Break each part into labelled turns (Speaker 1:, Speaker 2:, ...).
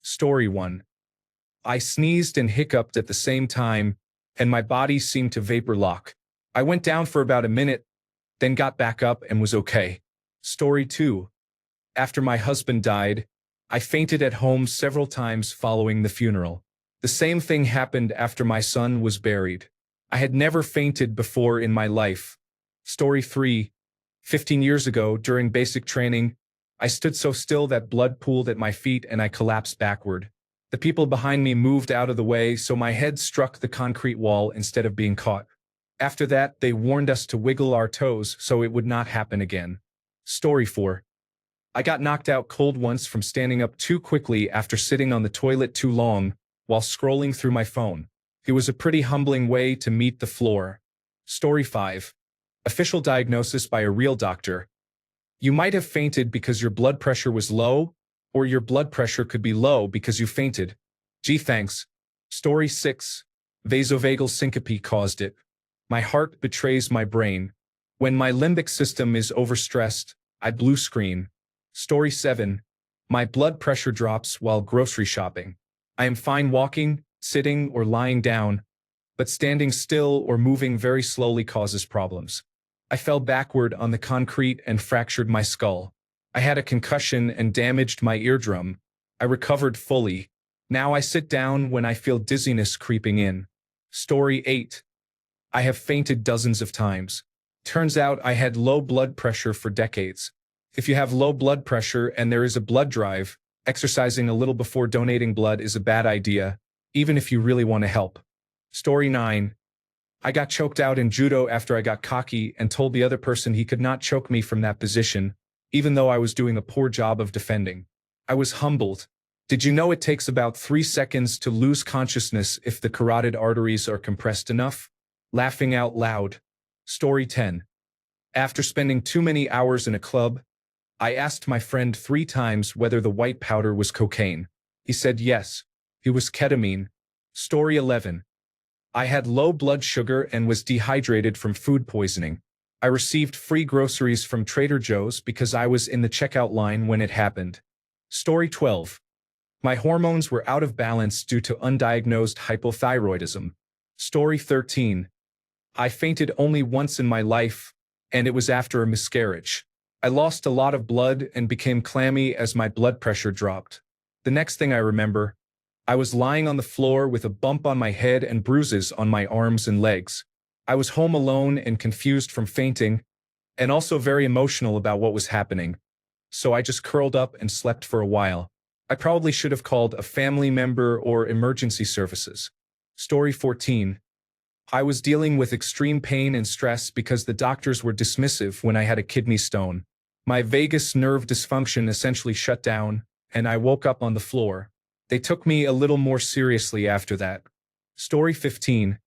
Speaker 1: Story 1. I sneezed and hiccuped at the same time, and my body seemed to vapor lock. I went down for about a minute, then got back up and was okay. Story 2. After my husband died, I fainted at home several times following the funeral. The same thing happened after my son was buried. I had never fainted before in my life. Story 3. 15 years ago, during basic training, I stood so still that blood pooled at my feet and I collapsed backward. The people behind me moved out of the way, so my head struck the concrete wall instead of being caught. After that, they warned us to wiggle our toes so it would not happen again. Story 4. I got knocked out cold once from standing up too quickly after sitting on the toilet too long while scrolling through my phone. It was a pretty humbling way to meet the floor. Story 5. Official diagnosis by a real doctor. You might have fainted because your blood pressure was low, or your blood pressure could be low because you fainted. Gee, thanks. Story 6. Vasovagal syncope caused it. My heart betrays my brain. When my limbic system is overstressed, I blue screen. Story 7. My blood pressure drops while grocery shopping. I am fine walking, sitting, or lying down, but standing still or moving very slowly causes problems. I fell backward on the concrete and fractured my skull. I had a concussion and damaged my eardrum. I recovered fully. Now I sit down when I feel dizziness creeping in. Story 8. I have fainted dozens of times. Turns out I had low blood pressure for decades. If you have low blood pressure and there is a blood drive, exercising a little before donating blood is a bad idea, even if you really want to help. Story 9. I got choked out in judo after I got cocky and told the other person he could not choke me from that position, even though I was doing a poor job of defending. I was humbled. Did you know it takes about 3 seconds to lose consciousness if the carotid arteries are compressed enough? Laughing out loud. Story 10. After spending too many hours in a club, I asked my friend 3 times whether the white powder was cocaine. He said yes. It was ketamine. Story 11. I had low blood sugar and was dehydrated from food poisoning. I received free groceries from Trader Joe's because I was in the checkout line when it happened. Story 12. My hormones were out of balance due to undiagnosed hypothyroidism. Story 13. I fainted only once in my life, and it was after a miscarriage. I lost a lot of blood and became clammy as my blood pressure dropped. The next thing I remember, I was lying on the floor with a bump on my head and bruises on my arms and legs. I was home alone and confused from fainting, and also very emotional about what was happening. So I just curled up and slept for a while. I probably should have called a family member or emergency services. Story 14. I was dealing with extreme pain and stress because the doctors were dismissive when I had a kidney stone. My vagus nerve dysfunction essentially shut down, and I woke up on the floor. They took me a little more seriously after that. Story 15.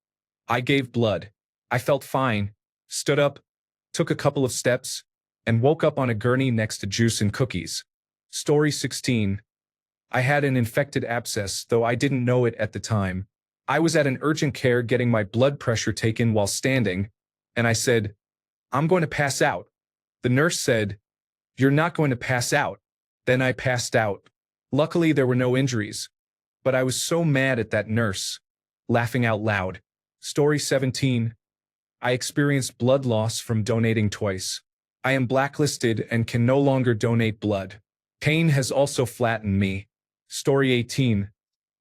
Speaker 1: I gave blood. I felt fine, stood up, took a couple of steps, and woke up on a gurney next to juice and cookies. Story 16. I had an infected abscess, though I didn't know it at the time. I was at an urgent care getting my blood pressure taken while standing, and I said, "I'm going to pass out." The nurse said, "You're not going to pass out." Then I passed out. Luckily, there were no injuries, but I was so mad at that nurse. Laughing out loud. Story 17. I experienced blood loss from donating twice. I am blacklisted and can no longer donate blood. Pain has also flattened me. Story 18.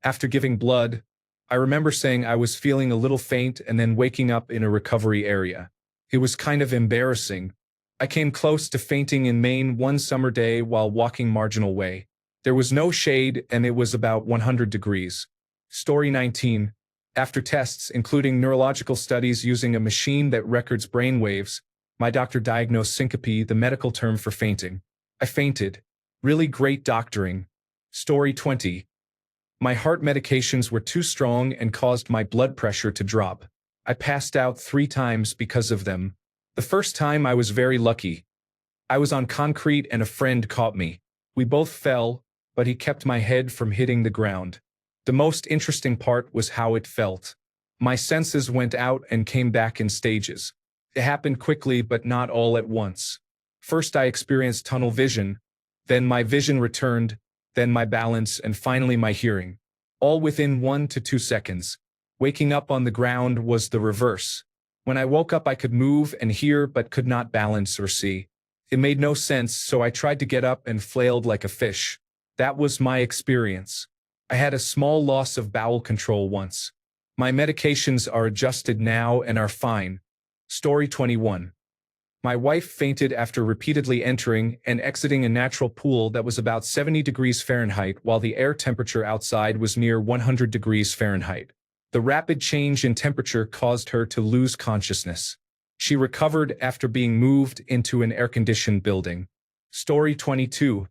Speaker 1: After giving blood, I remember saying I was feeling a little faint and then waking up in a recovery area. It was kind of embarrassing. I came close to fainting in Maine one summer day while walking Marginal Way. There was no shade and it was about 100 degrees. Story 19. After tests, including neurological studies using a machine that records brain waves, my doctor diagnosed syncope, the medical term for fainting. I fainted. Really great doctoring. Story 20. My heart medications were too strong and caused my blood pressure to drop. I passed out 3 times because of them. The first time I was very lucky. I was on concrete and a friend caught me. We both fell, but he kept my head from hitting the ground. The most interesting part was how it felt. My senses went out and came back in stages. It happened quickly but not all at once. First I experienced tunnel vision, then my vision returned, then my balance, and finally my hearing. All within 1 to 2 seconds. Waking up on the ground was the reverse. When I woke up I could move and hear but could not balance or see. It made no sense, so I tried to get up and flailed like a fish. That was my experience. I had a small loss of bowel control once. My medications are adjusted now and are fine. Story 21. My wife fainted after repeatedly entering and exiting a natural pool that was about 70 degrees Fahrenheit while the air temperature outside was near 100 degrees Fahrenheit. The rapid change in temperature caused her to lose consciousness. She recovered after being moved into an air-conditioned building. Story 22.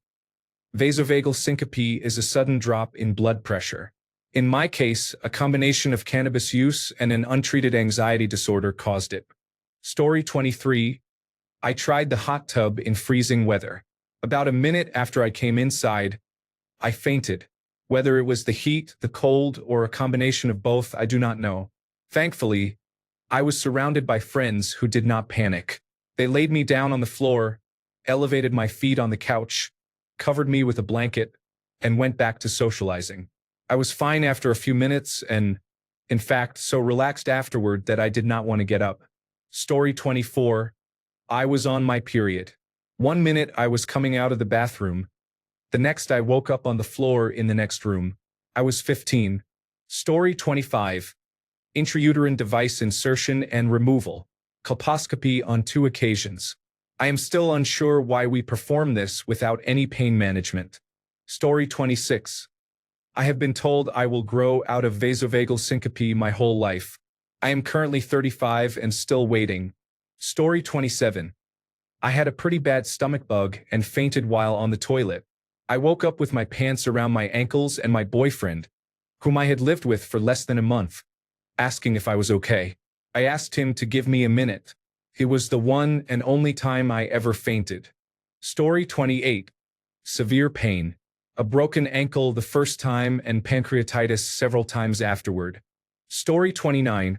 Speaker 1: Vasovagal syncope is a sudden drop in blood pressure. In my case, a combination of cannabis use and an untreated anxiety disorder caused it. Story 23. I tried the hot tub in freezing weather. About a minute after I came inside, I fainted. Whether it was the heat, the cold, or a combination of both, I do not know. Thankfully, I was surrounded by friends who did not panic. They laid me down on the floor, elevated my feet on the couch, covered me with a blanket, and went back to socializing. I was fine after a few minutes and, in fact, so relaxed afterward that I did not want to get up. Story 24. I was on my period. 1 minute I was coming out of the bathroom. The next I woke up on the floor in the next room. I was 15. Story 25. Intrauterine device insertion and removal. Colposcopy on 2 occasions. I am still unsure why we perform this without any pain management. Story 26. I have been told I will grow out of vasovagal syncope my whole life. I am currently 35 and still waiting. Story 27. I had a pretty bad stomach bug and fainted while on the toilet. I woke up with my pants around my ankles and my boyfriend, whom I had lived with for less than a month, asking if I was okay. I asked him to give me a minute. It was the one and only time I ever fainted. Story 28. Severe pain. A broken ankle the first time and pancreatitis several times afterward. Story 29.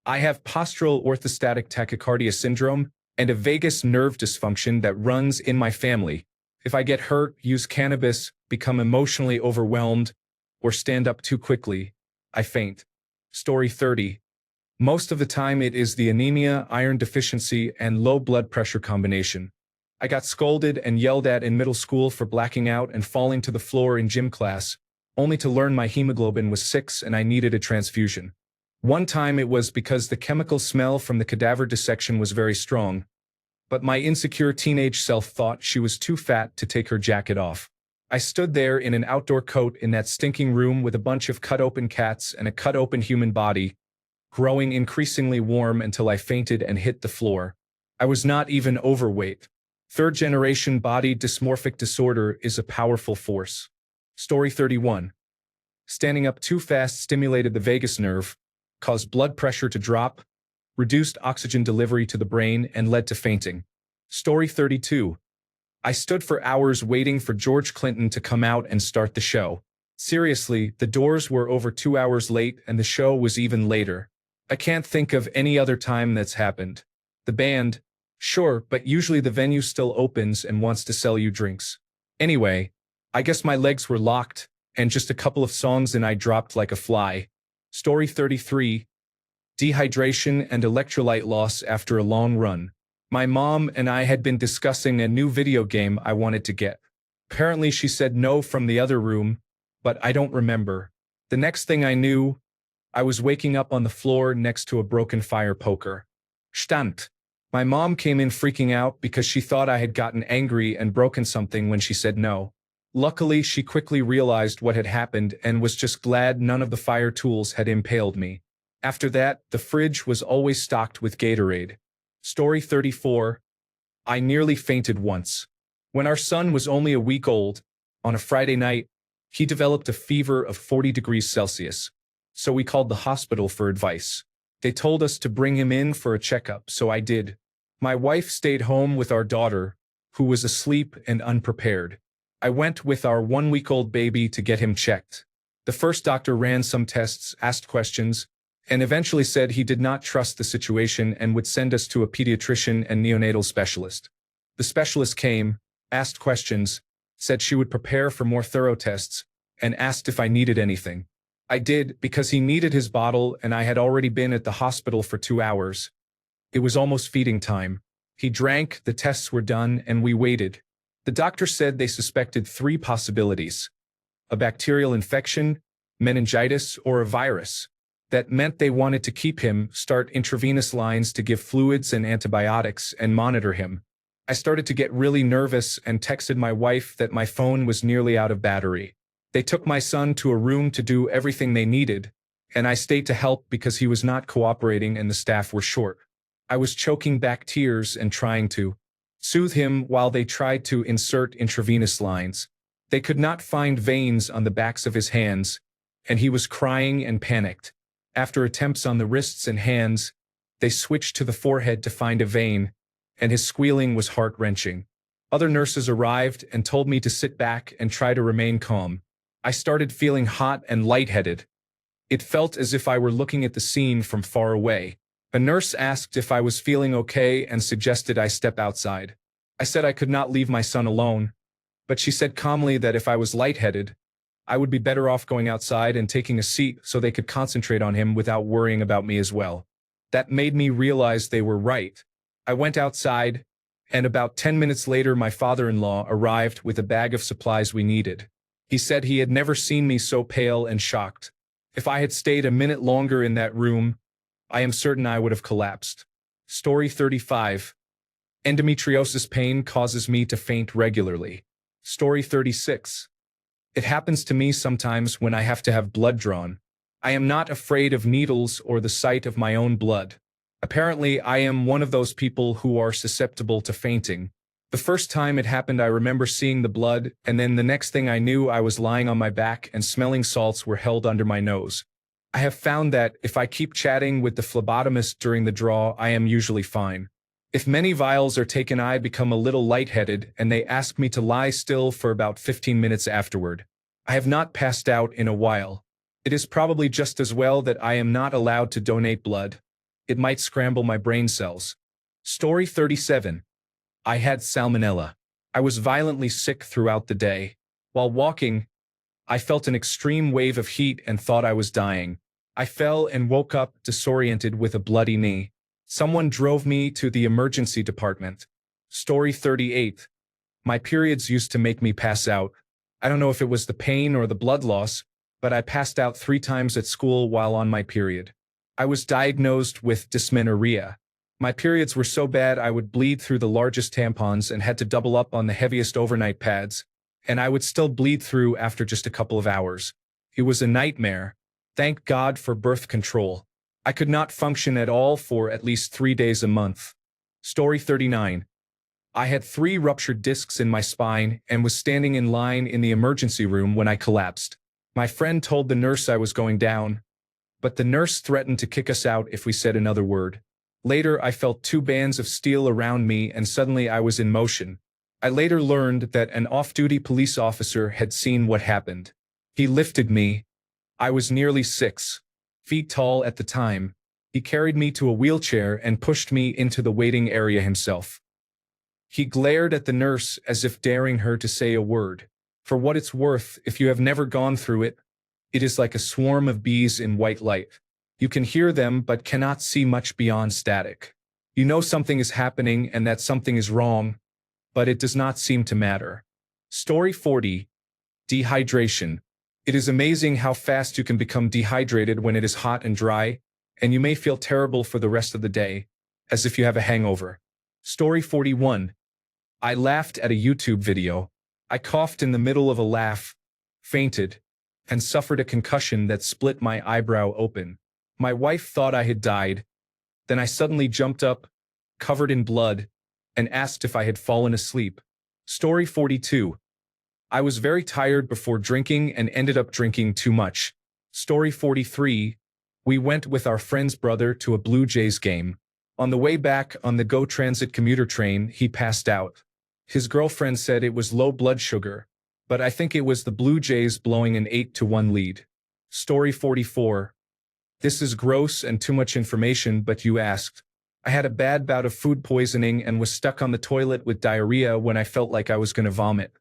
Speaker 1: I have postural orthostatic tachycardia syndrome and a vagus nerve dysfunction that runs in my family. If I get hurt, use cannabis, become emotionally overwhelmed, or stand up too quickly, I faint. Story 30. Most of the time it is the anemia, iron deficiency, and low blood pressure combination. I got scolded and yelled at in middle school for blacking out and falling to the floor in gym class, only to learn my hemoglobin was 6 and I needed a transfusion. One time it was because the chemical smell from the cadaver dissection was very strong, but my insecure teenage self thought she was too fat to take her jacket off. I stood there in an outdoor coat in that stinking room with a bunch of cut-open cats and a cut-open human body, growing increasingly warm until I fainted and hit the floor. I was not even overweight. Third-generation body dysmorphic disorder is a powerful force. Story 31. Standing up too fast stimulated the vagus nerve, caused blood pressure to drop, reduced oxygen delivery to the brain, and led to fainting. Story 32. I stood for hours waiting for George Clinton to come out and start the show. Seriously, the doors were over 2 hours late and the show was even later. I can't think of any other time that's happened. The band, sure, but usually the venue still opens and wants to sell you drinks. Anyway, I guess my legs were locked, and just a couple of songs and I dropped like a fly. Story 33. Dehydration and electrolyte loss after a long run. My mom and I had been discussing a new video game I wanted to get. Apparently she said no from the other room, but I don't remember. The next thing I knew, I was waking up on the floor next to a broken fire poker. Stand. My mom came in freaking out because she thought I had gotten angry and broken something when she said no. Luckily, she quickly realized what had happened and was just glad none of the fire tools had impaled me. After that, the fridge was always stocked with Gatorade. Story 34. I nearly fainted once. When our son was only a week old, on a Friday night, he developed a fever of 40 degrees Celsius. So we called the hospital for advice. They told us to bring him in for a checkup, so I did. My wife stayed home with our daughter, who was asleep and unprepared. I went with our 1-week-old baby to get him checked. The first doctor ran some tests, asked questions, and eventually said he did not trust the situation and would send us to a pediatrician and neonatal specialist. The specialist came, asked questions, said she would prepare for more thorough tests, and asked if I needed anything. I did, because he needed his bottle and I had already been at the hospital for 2 hours. It was almost feeding time. He drank, the tests were done, and we waited. The doctor said they suspected 3 possibilities: a bacterial infection, meningitis, or a virus. That meant they wanted to keep him, start intravenous lines to give fluids and antibiotics, and monitor him. I started to get really nervous and texted my wife that my phone was nearly out of battery. They took my son to a room to do everything they needed, and I stayed to help because he was not cooperating and the staff were short. I was choking back tears and trying to soothe him while they tried to insert intravenous lines. They could not find veins on the backs of his hands, and he was crying and panicked. After attempts on the wrists and hands, they switched to the forehead to find a vein, and his squealing was heart-wrenching. Other nurses arrived and told me to sit back and try to remain calm. I started feeling hot and lightheaded. It felt as if I were looking at the scene from far away. A nurse asked if I was feeling okay and suggested I step outside. I said I could not leave my son alone, but she said calmly that if I was lightheaded, I would be better off going outside and taking a seat so they could concentrate on him without worrying about me as well. That made me realize they were right. I went outside, and about 10 minutes later my father-in-law arrived with a bag of supplies we needed. He said he had never seen me so pale and shocked. If I had stayed a minute longer in that room, I am certain I would have collapsed. Story 35. Endometriosis pain causes me to faint regularly. Story 36. It happens to me sometimes when I have to have blood drawn. I am not afraid of needles or the sight of my own blood. Apparently, I am one of those people who are susceptible to fainting. The first time it happened, I remember seeing the blood, and then the next thing I knew, I was lying on my back and smelling salts were held under my nose. I have found that if I keep chatting with the phlebotomist during the draw, I am usually fine. If many vials are taken, I become a little lightheaded, and they ask me to lie still for about 15 minutes afterward. I have not passed out in a while. It is probably just as well that I am not allowed to donate blood. It might scramble my brain cells. Story 37. I had salmonella. I was violently sick throughout the day. While walking, I felt an extreme wave of heat and thought I was dying. I fell and woke up disoriented with a bloody knee. Someone drove me to the emergency department. Story 38. My periods used to make me pass out. I don't know if it was the pain or the blood loss, but I passed out 3 times at school while on my period. I was diagnosed with dysmenorrhea. My periods were so bad I would bleed through the largest tampons and had to double up on the heaviest overnight pads, and I would still bleed through after just a couple of hours. It was a nightmare. Thank God for birth control. I could not function at all for at least 3 days a month. Story 39. I had 3 ruptured discs in my spine and was standing in line in the emergency room when I collapsed. My friend told the nurse I was going down, but the nurse threatened to kick us out if we said another word. Later, I felt 2 bands of steel around me and suddenly I was in motion. I later learned that an off-duty police officer had seen what happened. He lifted me. I was nearly 6 feet tall at the time. He carried me to a wheelchair and pushed me into the waiting area himself. He glared at the nurse as if daring her to say a word. For what it's worth, if you have never gone through it, it is like a swarm of bees in white light. You can hear them but cannot see much beyond static. You know something is happening and that something is wrong, but it does not seem to matter. Story 40. Dehydration. It is amazing how fast you can become dehydrated when it is hot and dry, and you may feel terrible for the rest of the day, as if you have a hangover. Story 41. I laughed at a YouTube video. I coughed in the middle of a laugh, fainted, and suffered a concussion that split my eyebrow open. My wife thought I had died. Then I suddenly jumped up, covered in blood, and asked if I had fallen asleep. Story 42. I was very tired before drinking and ended up drinking too much. Story 43. We went with our friend's brother to a Blue Jays game. On the way back on the GO Transit commuter train, he passed out. His girlfriend said it was low blood sugar, but I think it was the Blue Jays blowing an 8-1 lead. Story 44. This is gross and too much information, but you asked. I had a bad bout of food poisoning and was stuck on the toilet with diarrhea when I felt like I was going to vomit.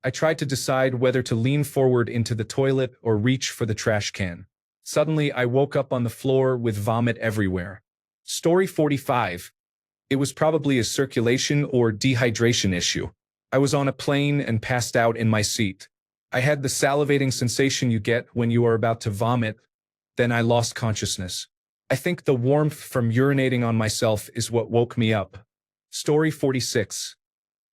Speaker 1: I tried to decide whether to lean forward into the toilet or reach for the trash can. Suddenly, I woke up on the floor with vomit everywhere. Story 45. It was probably a circulation or dehydration issue. I was on a plane and passed out in my seat. I had the salivating sensation you get when you are about to vomit. Then I lost consciousness. I think the warmth from urinating on myself is what woke me up. Story 46.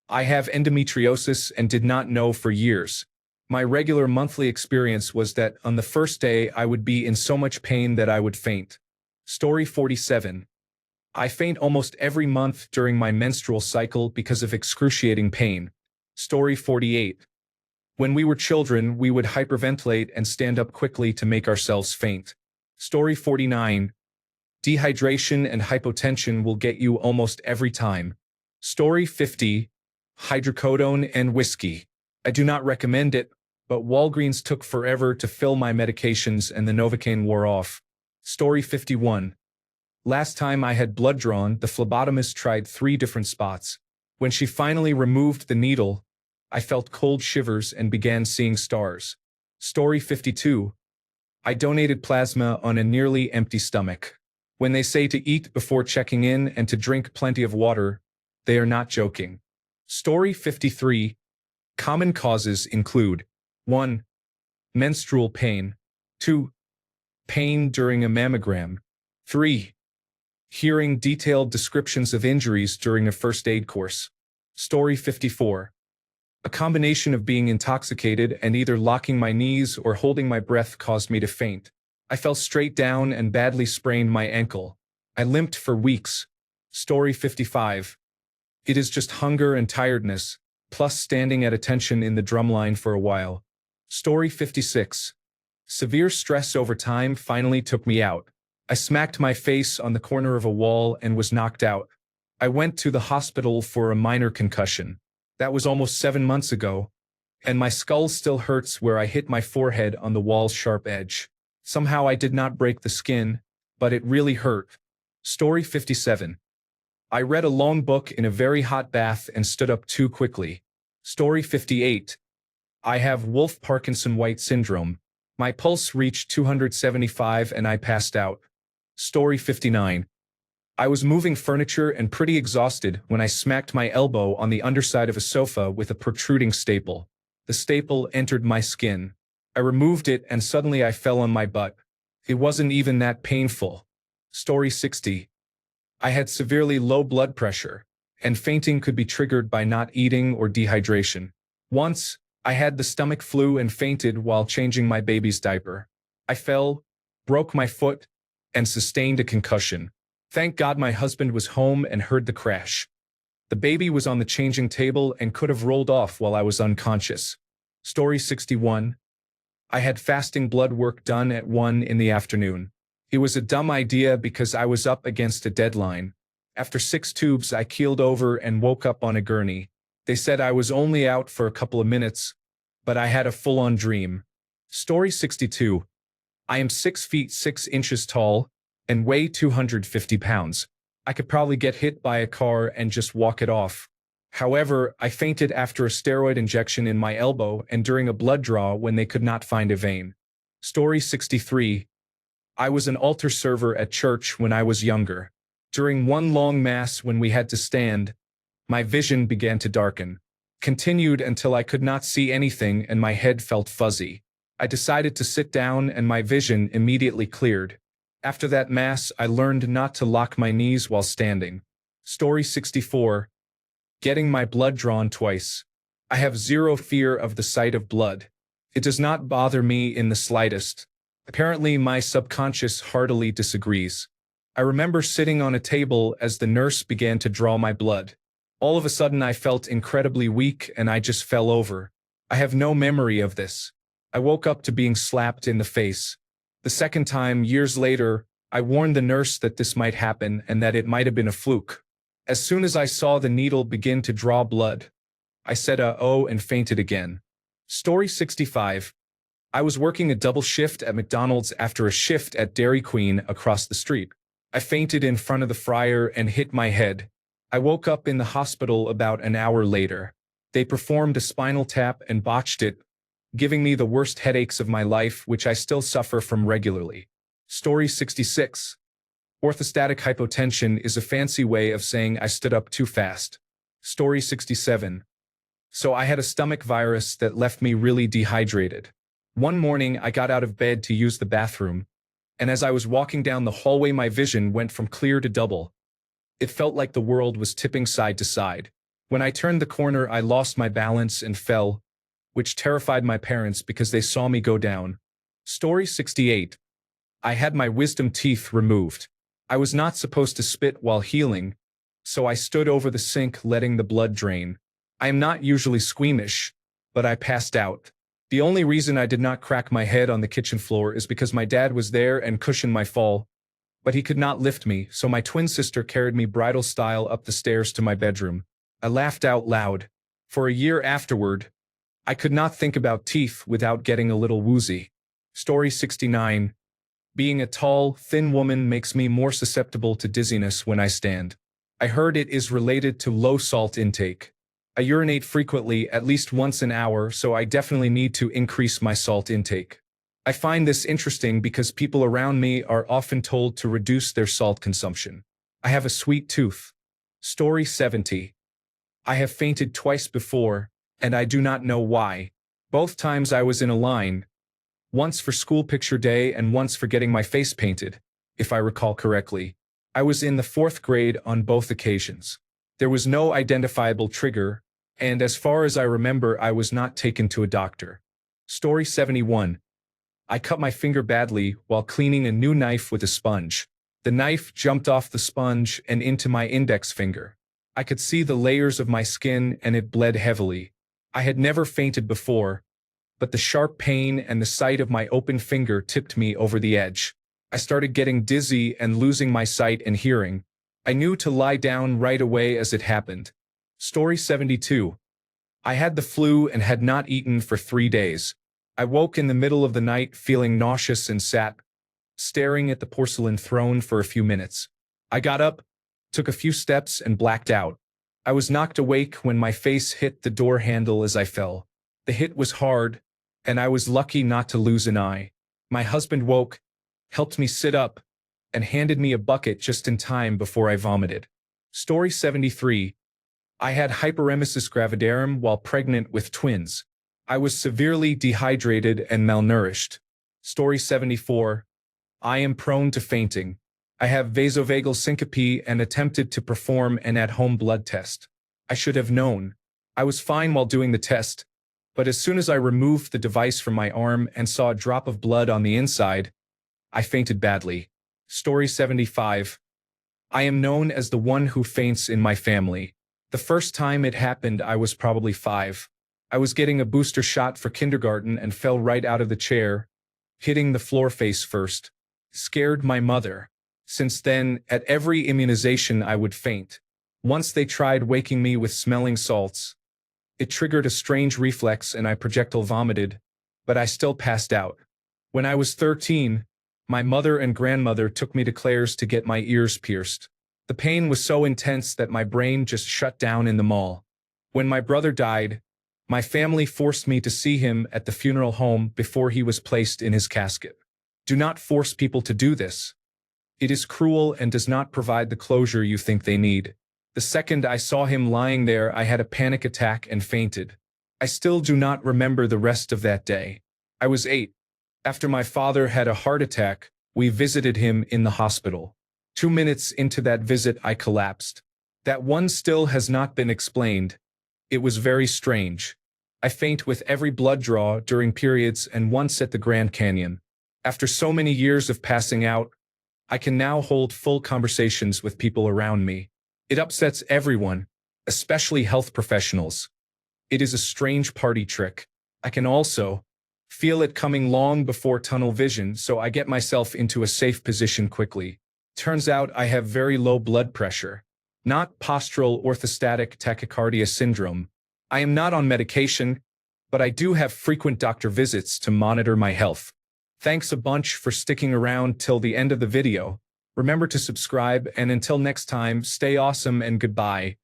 Speaker 1: I have endometriosis and did not know for years. My regular monthly experience was that on the first day I would be in so much pain that I would faint. Story 47. I faint almost every month during my menstrual cycle because of excruciating pain. Story 48. When we were children, we would hyperventilate and stand up quickly to make ourselves faint. Story 49. Dehydration and hypotension will get you almost every time. Story 50. Hydrocodone and whiskey. I do not recommend it, but Walgreens took forever to fill my medications and the Novocaine wore off. Story 51. Last time I had blood drawn, the phlebotomist tried 3 different spots. When she finally removed the needle, I felt cold shivers and began seeing stars. Story 52. I donated plasma on a nearly empty stomach. When they say to eat before checking in and to drink plenty of water, they are not joking. Story 53. Common causes include 1. Menstrual pain. 2. Pain during a mammogram. 3. Hearing detailed descriptions of injuries during a first aid course. Story 54. A combination of being intoxicated and either locking my knees or holding my breath caused me to faint. I fell straight down and badly sprained my ankle. I limped for weeks. Story 55. It is just hunger and tiredness, plus standing at attention in the drumline for a while. Story 56. Severe stress over time finally took me out. I smacked my face on the corner of a wall and was knocked out. I went to the hospital for a minor concussion. That was almost 7 months ago, and my skull still hurts where I hit my forehead on the wall's sharp edge. Somehow I did not break the skin, but it really hurt. Story 57. I read a long book in a very hot bath and stood up too quickly. Story 58. I have Wolff-Parkinson-White syndrome. My pulse reached 275 and I passed out. Story 59. I was moving furniture and pretty exhausted when I smacked my elbow on the underside of a sofa with a protruding staple. The staple entered my skin. I removed it and suddenly I fell on my butt. It wasn't even that painful. Story 60. I had severely low blood pressure, and fainting could be triggered by not eating or dehydration. Once, I had the stomach flu and fainted while changing my baby's diaper. I fell, broke my foot, and sustained a concussion. Thank God my husband was home and heard the crash. The baby was on the changing table and could have rolled off while I was unconscious. Story 61. I had fasting blood work done at 1 in the afternoon. It was a dumb idea because I was up against a deadline. After 6 tubes, I keeled over and woke up on a gurney. They said I was only out for a couple of minutes, but I had a full-on dream. Story 62. I am 6 feet 6 inches tall and weigh 250 pounds. I could probably get hit by a car and just walk it off. However, I fainted after a steroid injection in my elbow and during a blood draw when they could not find a vein. Story 63. I was an altar server at church when I was younger. During one long mass when we had to stand, my vision began to darken. Continued until I could not see anything and my head felt fuzzy. I decided to sit down and my vision immediately cleared. After that mass, I learned not to lock my knees while standing. Story 64. Getting my blood drawn twice. I have zero fear of the sight of blood. It does not bother me in the slightest. Apparently, my subconscious heartily disagrees. I remember sitting on a table as the nurse began to draw my blood. All of a sudden, I felt incredibly weak and I just fell over. I have no memory of this. I woke up to being slapped in the face. The second time, years later, I warned the nurse that this might happen and that it might have been a fluke. As soon as I saw the needle begin to draw blood, I said oh and fainted again. Story 65. I was working a double shift at McDonald's after a shift at Dairy Queen across the street. I fainted in front of the fryer and hit my head. I woke up in the hospital about an hour later. They performed a spinal tap and botched it, giving me the worst headaches of my life, which I still suffer from regularly. Story 66. Orthostatic hypotension is a fancy way of saying I stood up too fast. Story 67. So I had a stomach virus that left me really dehydrated. One morning I got out of bed to use the bathroom, and as I was walking down the hallway my vision went from clear to double. It felt like the world was tipping side to side. When I turned the corner I lost my balance and fell, which terrified my parents because they saw me go down. Story 68. I had my wisdom teeth removed. I was not supposed to spit while healing, so I stood over the sink letting the blood drain. I am not usually squeamish, but I passed out. The only reason I did not crack my head on the kitchen floor is because my dad was there and cushioned my fall, but he could not lift me, so my twin sister carried me bridal style up the stairs to my bedroom. I laughed out loud. For a year afterward, I could not think about teeth without getting a little woozy. Story 69. Being a tall, thin woman makes me more susceptible to dizziness when I stand. I heard it is related to low salt intake. I urinate frequently, at least once an hour, so I definitely need to increase my salt intake. I find this interesting because people around me are often told to reduce their salt consumption. I have a sweet tooth. Story 70. I have fainted twice before, and I do not know why. Both times I was in a line. Once for school picture day and once for getting my face painted, if I recall correctly. I was in the 4th grade on both occasions. There was no identifiable trigger, and as far as I remember I was not taken to a doctor. Story 71. I cut my finger badly while cleaning a new knife with a sponge. The knife jumped off the sponge and into my index finger. I could see the layers of my skin and it bled heavily. I had never fainted before, but the sharp pain and the sight of my open finger tipped me over the edge. I started getting dizzy and losing my sight and hearing. I knew to lie down right away as it happened. Story 72. I had the flu and had not eaten for 3 days. I woke in the middle of the night feeling nauseous and sat, staring at the porcelain throne for a few minutes. I got up, took a few steps and blacked out. I was knocked awake when my face hit the door handle as I fell. The hit was hard, and I was lucky not to lose an eye. My husband woke, helped me sit up, and handed me a bucket just in time before I vomited. Story 73. I had hyperemesis gravidarum while pregnant with twins. I was severely dehydrated and malnourished. Story 74. I am prone to fainting. I have vasovagal syncope and attempted to perform an at-home blood test. I should have known. I was fine while doing the test, but as soon as I removed the device from my arm and saw a drop of blood on the inside, I fainted badly. Story 75. I am known as the one who faints in my family. The first time it happened, I was probably 5. I was getting a booster shot for kindergarten and fell right out of the chair, hitting the floor face first. Scared my mother. Since then, at every immunization I would faint. Once they tried waking me with smelling salts. It triggered a strange reflex and I projectile vomited, but I still passed out. When I was 13, my mother and grandmother took me to Claire's to get my ears pierced. The pain was so intense that my brain just shut down in the mall. When my brother died, my family forced me to see him at the funeral home before he was placed in his casket. Do not force people to do this. It is cruel and does not provide the closure you think they need. The second I saw him lying there, I had a panic attack and fainted. I still do not remember the rest of that day. I was 8. After my father had a heart attack, we visited him in the hospital. 2 minutes into that visit, I collapsed. That one still has not been explained. It was very strange. I faint with every blood draw during periods and once at the Grand Canyon. After so many years of passing out, I can now hold full conversations with people around me. It upsets everyone, especially health professionals. It is a strange party trick. I can also feel it coming long before tunnel vision, so I get myself into a safe position quickly. Turns out I have very low blood pressure, not postural orthostatic tachycardia syndrome. I am not on medication, but I do have frequent doctor visits to monitor my health. Thanks a bunch for sticking around till the end of the video. Remember to subscribe, and until next time, stay awesome and goodbye.